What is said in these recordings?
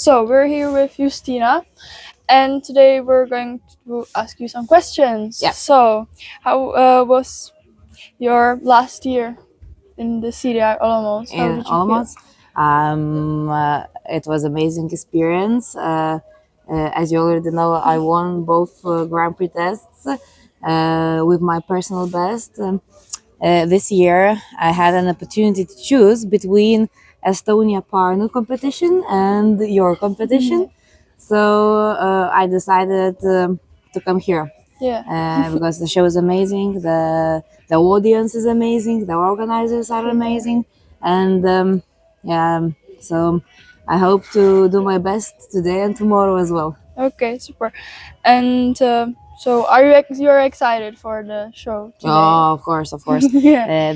So we're here with Justina, and today we're going to ask you some questions. Yeah. So, how was your last year in the CDI Olomouc? How In did you Olomouc. It was amazing experience. As you already know, I won both Grand Prix tests with my personal best. This year, I had an opportunity to choose between Estonia Parnu competition and your competition. So I decided to come here. Yeah. Because the show is amazing, the audience is amazing, the organizers are amazing, and so I hope to do my best today and tomorrow as well. Okay, super. And so, you're excited for the show today? Oh, of course, of course. Yeah.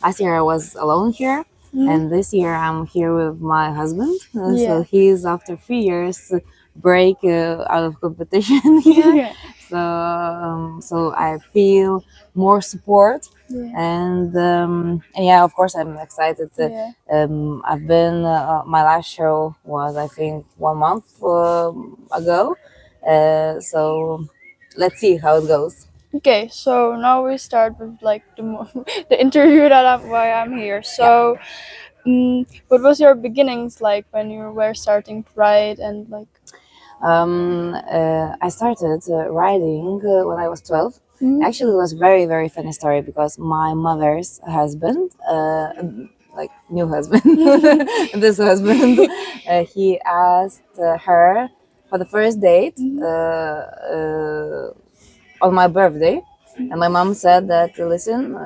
Last year I was alone here, and this year I'm here with my husband. So Yeah. he's after 3 years break out of competition here. Yeah. So I feel more support, Yeah. and yeah, of course I'm excited. Yeah. I've been my last show was I think 1 month ago, so let's see how it goes. Okay, so now we start with like the interview why I'm here. So, what was your beginnings like when you were starting to ride and like? I started riding when I was 12. Mhm. Actually, it was very, very funny story because my mother's husband, like new husband, this husband, he asked her for the first date on my birthday. And my mom said that, listen,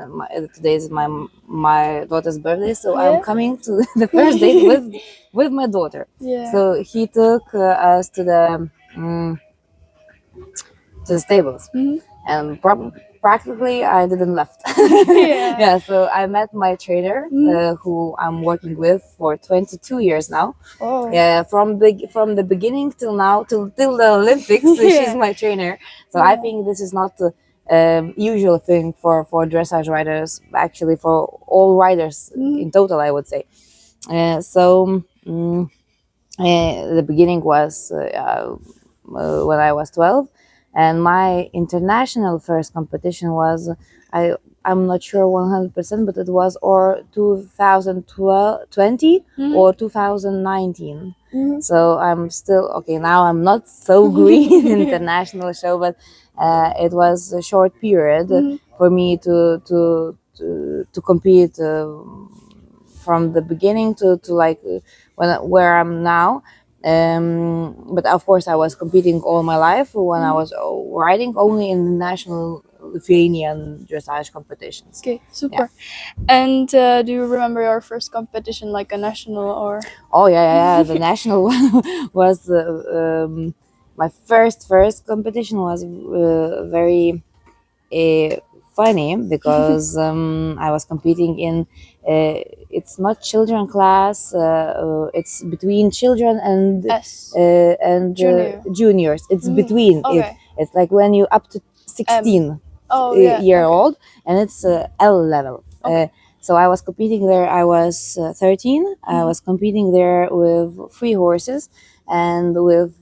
today is my daughter's birthday, so Yeah. I'm coming to the first date with my daughter. Yeah. So he took us to the stables, and practically I didn't left. Yeah. Yeah, so I met my trainer, who I'm working with for 22 years now. Oh. Yeah, from the beginning till now, till the Olympics, Yeah. she's my trainer. So I think this is not the usual thing for dressage riders. Actually, for all riders in total, I would say. The beginning was when I was 12, and my international first competition was I'm not sure 100%, but it was or 2020 or 2019. So I'm still okay. Now I'm not so green in international show, but it was a short period for me to compete. From the beginning to like where I'm now. But of course, I was competing all my life when I was riding only in national Lithuanian dressage competitions. Okay, super. And do you remember your first competition, like a national or? Oh yeah. The national one was my first competition was very funny because I was competing in it's not children class, it's between children and juniors. It's between. Okay. It's like when you up to 16 year old, and it's L level. So I was competing there. I was 13. I was competing there with 3 horses, and with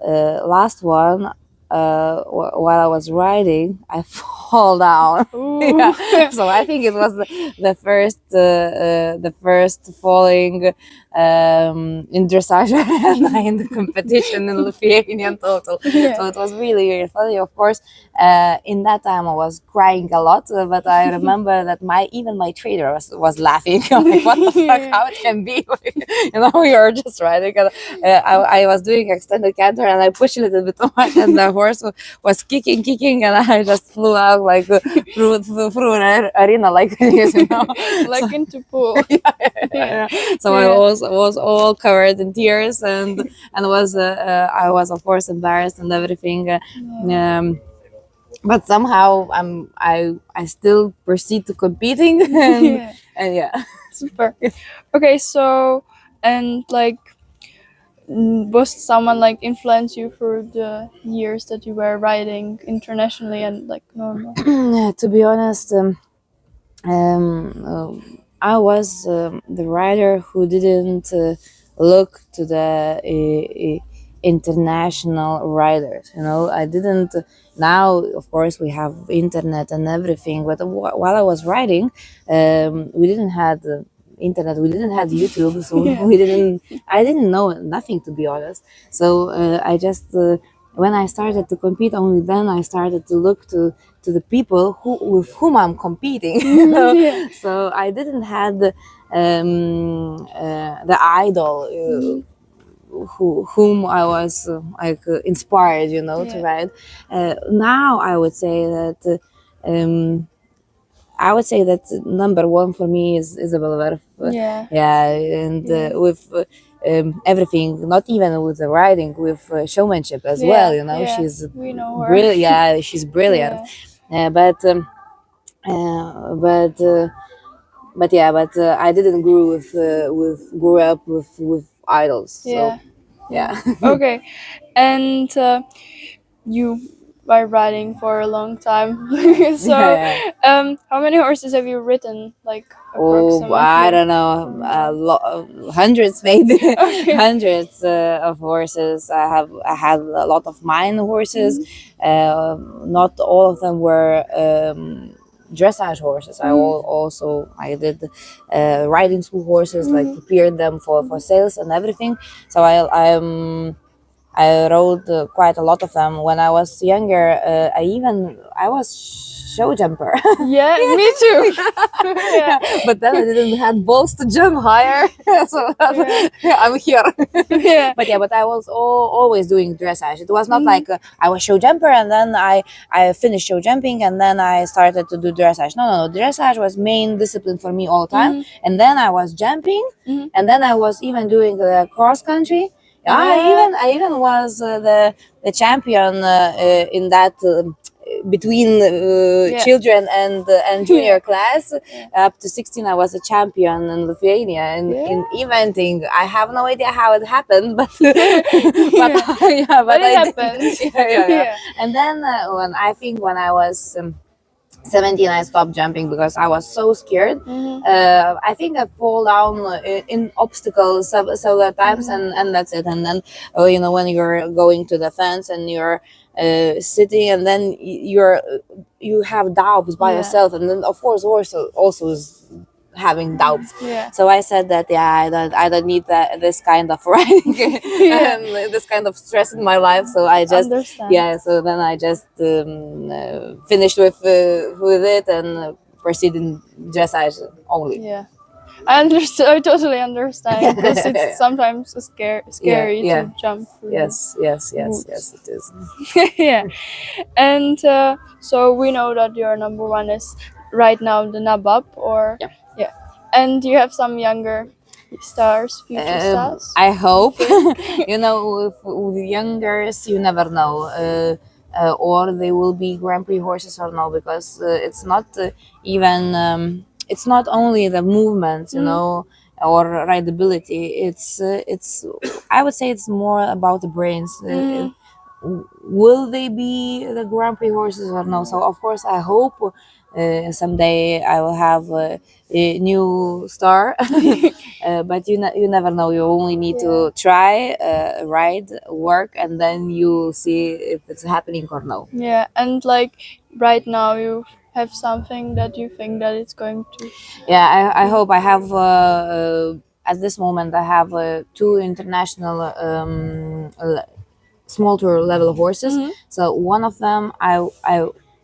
last one, while I was riding, I fall down. Yeah. So I think it was the first falling in dressage in the competition in Lithuanian total. Yeah. So it was really, really funny. Of course, in that time I was crying a lot, but I remember that even my trainer was laughing. I'm like, what the fuck? How it can be? You're just riding. I was doing extended canter and I pushed a little bit too much, and the horse was kicking, and I just flew out like through an arena, like this, like so, into pool. Yeah. So I was all covered in tears, and was I was of course embarrassed and everything. But somehow I still proceed to competing, and yeah. Super. Okay, so and like was someone like influence you for the years that you were riding internationally and like normal? To be honest, I was the rider who didn't look to the international riders. I didn't. Now, of course, we have internet and everything, but while I was riding, we didn't have the internet, we didn't have YouTube, so I didn't know nothing, to be honest. So I just when I started to compete, only then I started to look to the people with whom I'm competing. Yeah. So I didn't have the idol whom I was inspired, to Yeah. ride. Now I would say that number one for me is Isabel Werf. Yeah. Yeah, and Yeah. with everything, not even with the riding, with showmanship as well. Yeah. She's We know her. brilliant. Yeah, she's brilliant. Yeah. But I didn't grew up with idols. So Yeah. yeah. Okay. And you were riding for a long time. So, Yeah. how many horses have you ridden? Like Oh, I approximately. don't know, hundreds maybe, Okay. hundreds of horses. I had a lot of mine horses. Not all of them were dressage horses. I did riding school horses, like prepared them for sales and everything. So I rode quite a lot of them when I was younger. I was show jumper. Yeah, me too. Yeah. But then I didn't have balls to jump higher. So I'm here. Yeah. But I was always doing dressage. It was not like I was show jumper and then I finished show jumping and then I started to do dressage. No. Dressage was main discipline for me all the time. And then I was jumping, and then I was even doing the cross country. Yeah, I even was the champion in that between children and junior class. Up to 16, I was a champion in Lithuania in eventing. I have no idea how it happened, but but it happened. Yeah. And then when I was 17, I stopped jumping because I was so scared. I think I fall down in obstacles several times, and that's it. And then when you're going to the fence and you're sitting, and then you have doubts by yourself, and then of course also is having doubts. So I said that I don't need this kind of riding and this kind of stress in my life. So I just so then I just finished with it and proceeded in dressage only. Yeah. I totally understand because it's sometimes scary to jump through. Yes, it is. Yeah. And so we know that your number one is right now the Nabab, or yeah. And you have some younger stars, future stars. I hope. With youngers, you never know. Or they will be Grand Prix horses or no, because it's not even it's not only the movement, or rideability. It's I would say it's more about the brains. Will they be the Grand Prix horses or no? So of course I hope someday I will have a new star. But you never know. You only need to try, ride, work, and then you see if it's happening or no. Yeah, and like right now you have something that you think that it's going to. Yeah, I hope I have. At this moment, I have two international small tour level horses. So one of them,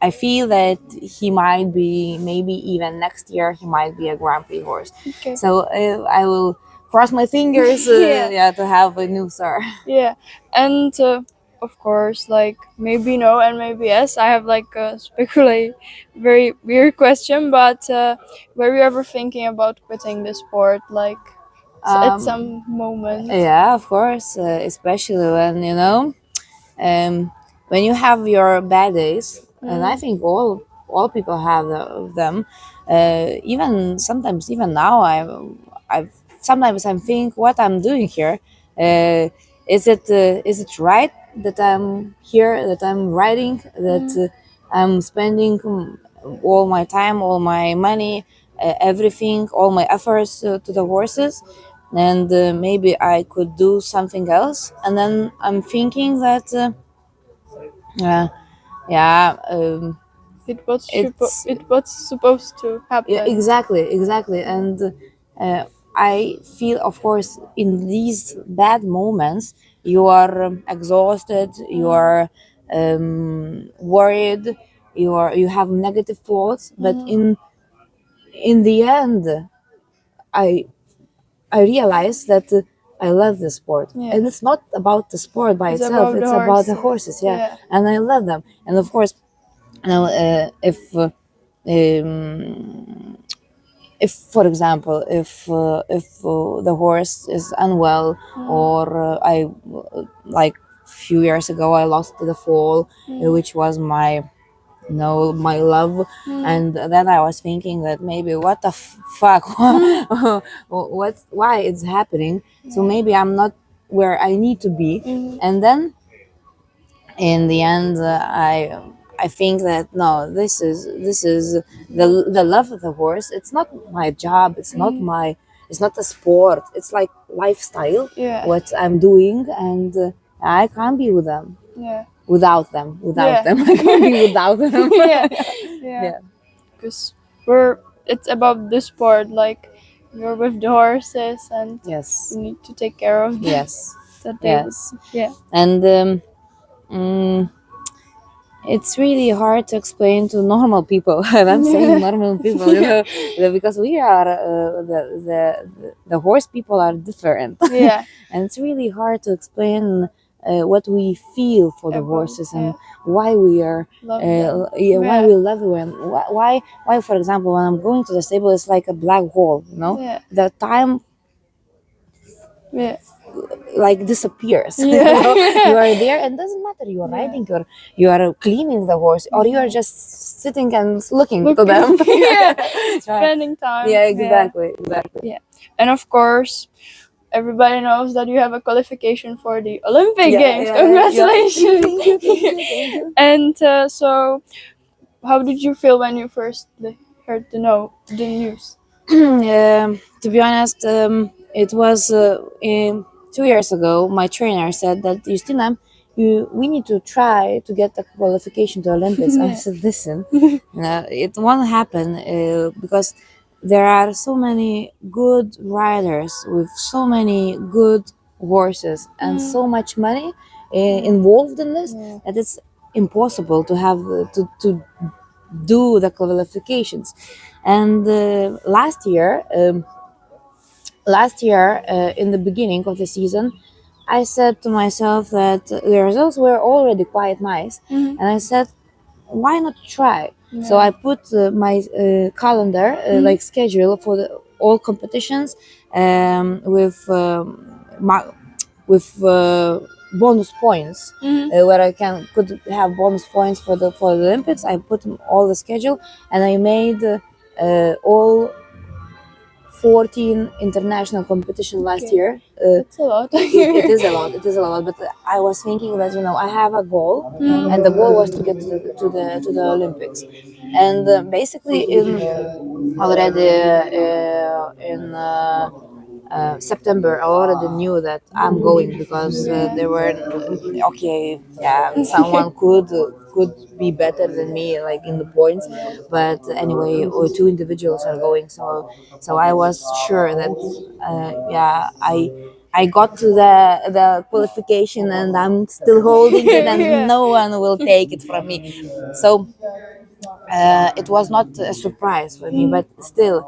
I feel that he might be, maybe even next year, he might be a Grand Prix horse. Okay. So I will cross my fingers to have a new star. Yeah, and of course, like maybe no and maybe yes. I have like a very weird question, but were you ever thinking about quitting the sport, like at some moment? Yeah, of course, especially when you have your bad days, and I think all people have them. Even sometimes, even now, I sometimes I think what I'm doing here. Is it right that I'm here, that I'm riding, that I'm spending all my time, all my money, everything, all my efforts to the horses? and maybe I could do something else. And then I'm thinking that uh, yeah, it's it was supposed to yeah, happen. exactly, and I feel, of course, in these bad moments you are exhausted, you are worried, you have negative thoughts, but in the end i I realized that I love the sport, Yeah. and it's not about the sport by It's itself. about the It's about the horses. horses, yeah, and I love them. And of course, now if, for example, if the horse is unwell, or I like few years ago I lost the fall, which was my my love, and then I was thinking that maybe what the fuck, why it's happening, so maybe I'm not where I need to be. And then in the end I think that no, this is the love of the horse. It's not my job, it's not a sport, it's like lifestyle, Yeah. what I'm doing, and I can't be with them, Yeah. without them, Yeah. I can't be without them. Yeah. Yeah. Because it's about the sport, like you're with the horses and Yes. you need to take care of them. Yes. That they Yes. yeah. And mm, it's really hard to explain to normal people, and I'm saying normal people, because we are the horse people are different. Yeah. And it's really hard to explain what we feel for the About- horses, and yeah. why we are Love them. why Yeah. we love them. Why, for example, when I'm going to the stable, it's like a black hole. Yeah. The time Yeah. like disappears. Yeah. You are there, and doesn't matter, you are riding, you are cleaning the horse, or you are just sitting and looking to them. Yeah. Spending time. Yeah, exactly. Yeah. And of course, everybody knows that you have a qualification for the Olympic Games. Congratulations. Thank you. And so, how did you feel when you first heard the news? To be honest, it was 2 years ago. My trainer said that, Justina, we need to try to get the qualification to Olympics. I said, listen, it won't happen because there are so many good riders with so many good horses and so much money involved in this, that it's impossible to have to do the qualifications. And last year, in the beginning of the season, I said to myself that the results were already quite nice, and I said, why not try? So I put my calendar, like schedule for all competitions, with bonus points, where I could have bonus points for the Olympics. I put all the schedule, and I made all 14 international competition last year. That's a lot. It is a lot. It is a lot. But I was thinking that I have a goal, and the goal was to get to the Olympics, and basically already in September, I already knew that I'm going, because there were okay, yeah, someone could be better than me, like in the points, but anyway, two individuals are going, so I was sure that yeah, I got to the qualification, and I'm still holding it, and no one will take it from me. So it was not a surprise for me, but still,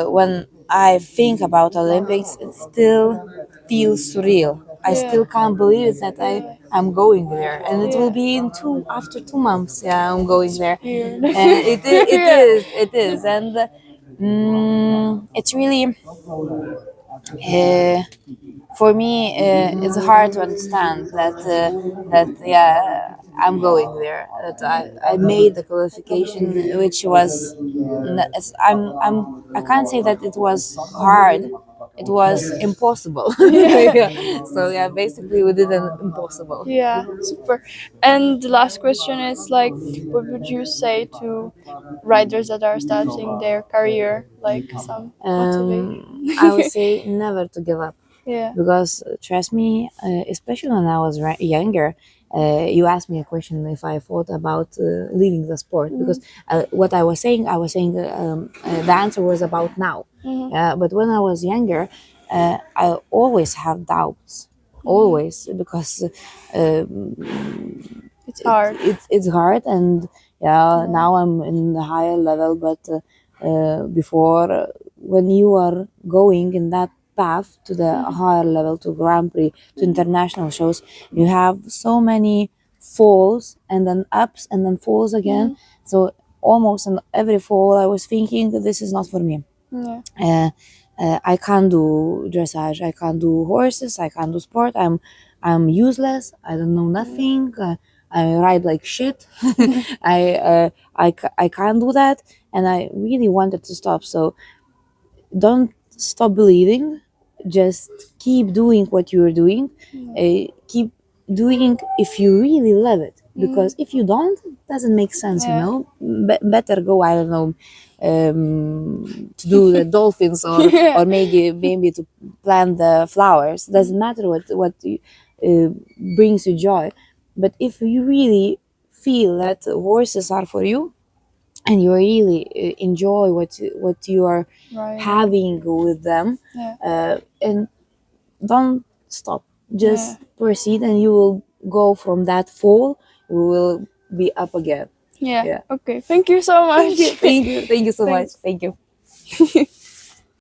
when I think about Olympics, it still feels surreal. I still can't believe that I'm going there, and it will be after 2 months. Yeah, I'm going there, and it is, and it's really. For me, it's hard to understand that yeah, I'm going there. That I made the qualification, which was I can't say that it was hard, it was impossible. Yeah. So yeah, basically we did an impossible. Yeah, super. And the last question is like, what would you say to riders that are starting their career, like some I would motivation? say never to give up, Yeah. because trust me, especially when I was younger, you asked me a question if I thought about leaving the sport, because what I was saying the answer was about now. But when I was younger, I always have doubts, always, because It's hard. it's hard, and yeah, now I'm in a higher level, but before, when you are going in that path to the higher level, to Grand Prix, to international shows, you have so many falls and then ups and then falls again. So almost in every fall I was thinking, this is not for me. Yeah. I can't do dressage, I can't do horses, I can't do sport. I'm useless. I don't know nothing. I ride like shit. I can't do that, and I really wanted to stop. So don't stop believing. Just keep doing what you're doing. Keep doing if you really love it. Because if you don't, it doesn't make sense. You Yeah. know, better go. I don't know. To do the dolphins, or maybe to plant the flowers. Doesn't matter what brings you joy, but if you really feel that horses are for you, and you really enjoy what you are Right. having with them, Yeah. and don't stop, just proceed, and you will go from that fall, you will be up again. Yeah. Yeah. Okay. Thank you so much. Thank you so much. Thanks. Thank you.